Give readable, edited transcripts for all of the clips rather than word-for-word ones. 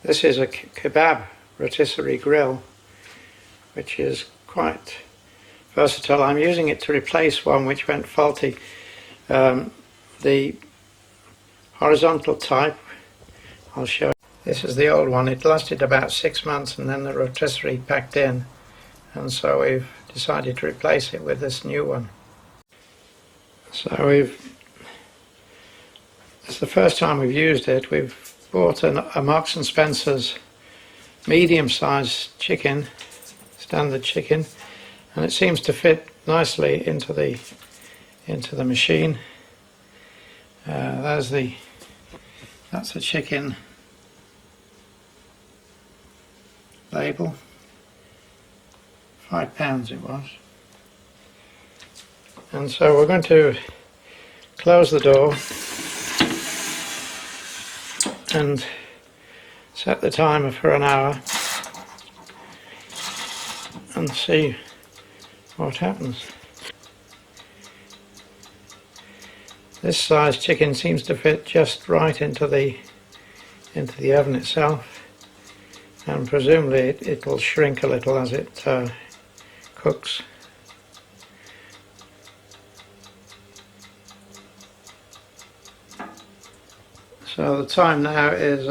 This is a Kebab Rotisserie Grill, which is quite versatile. I'm using it to replace one which went faulty. The horizontal type, I'll show you. This is the old one. It lasted about 6 months and then the rotisserie packed in, and so we've decided to replace it with this new one. So it's the first time we've used it. We've bought a Marks and Spencer's medium-sized chicken, standard chicken, and it seems to fit nicely into the machine. That's the chicken label. £5 it was. And so we're going to close the door and set the timer for an hour and see what happens. This size chicken seems to fit just right into the oven itself, and presumably it will shrink a little as it cooks. So the time now is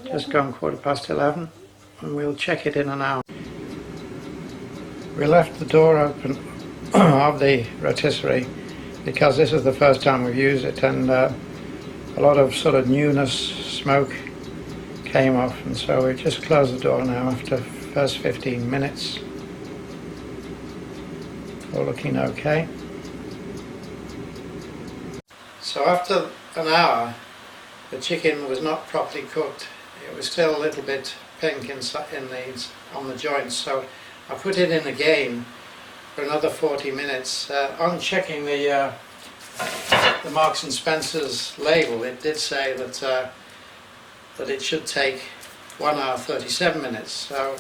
just gone 11, and we'll check it in an hour. We left the door open of the rotisserie because this is the first time we've used it, and a lot of sort of newness, smoke came off, and so we just closed the door now after the first 15 minutes. All looking okay. So after an hour, the chicken was not properly cooked. It was still a little bit pink on the joints, so I put it in again for another 40 minutes. On checking the Marks and Spencer's label, it did say that it should take 1 hour 37 minutes. So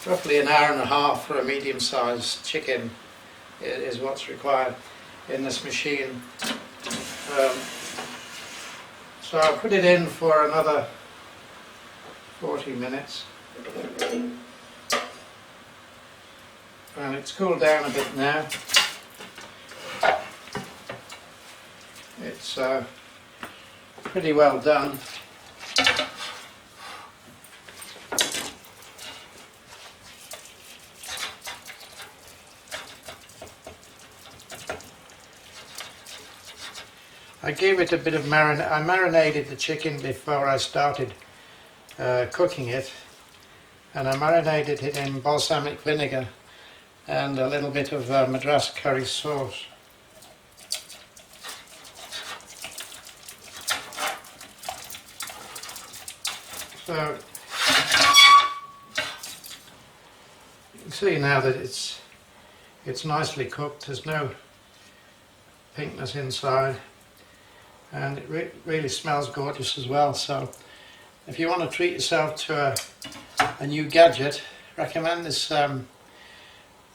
roughly an hour and a half for a medium-sized chicken is what's required in this machine. So I'll put it in for another 40 minutes. And it's cooled down a bit now. It's pretty well done. I gave it a bit of I marinated the chicken before I started cooking it, and I marinated it in balsamic vinegar and a little bit of Madras curry sauce. So you can see now that it's nicely cooked. There's no pinkness inside, and it really smells gorgeous as well. So if you want to treat yourself to a new gadget, recommend this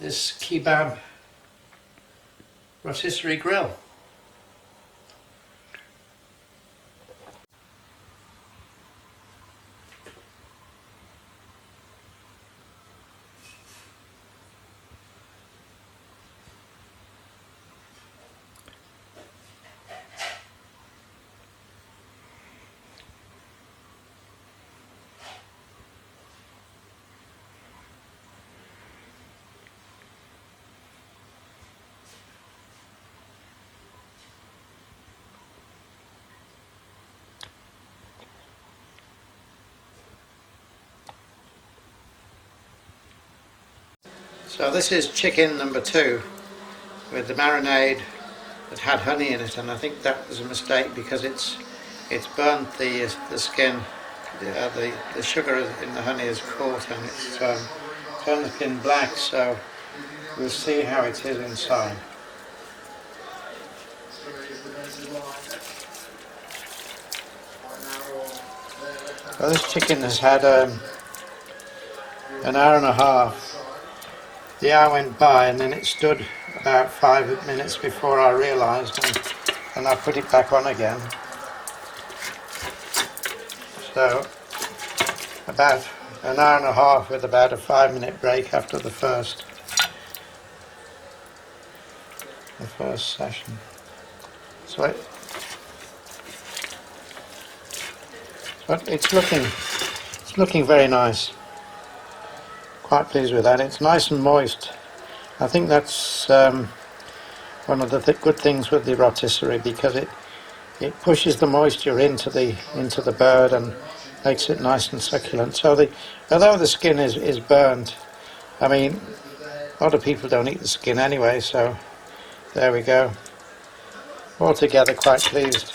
Kebab Rotisserie Grill. So this is chicken number 2 with the marinade that had honey in it, and I think that was a mistake because it's burnt the skin. The sugar in the honey is caught and it's turned the skin black, so we'll see how it is inside. Well, this chicken has had an hour and a half. The hour went by and then it stood about 5 minutes before I realised, and I put it back on again. So about an hour and a half with about a 5-minute break after the first session. So it's looking very nice. Quite pleased with that. It's nice and moist. I think that's one of the good things with the rotisserie, because it pushes the moisture into the bird and makes it nice and succulent. So although the skin is burnt, I mean, a lot of people don't eat the skin anyway, so there we go. Altogether quite pleased.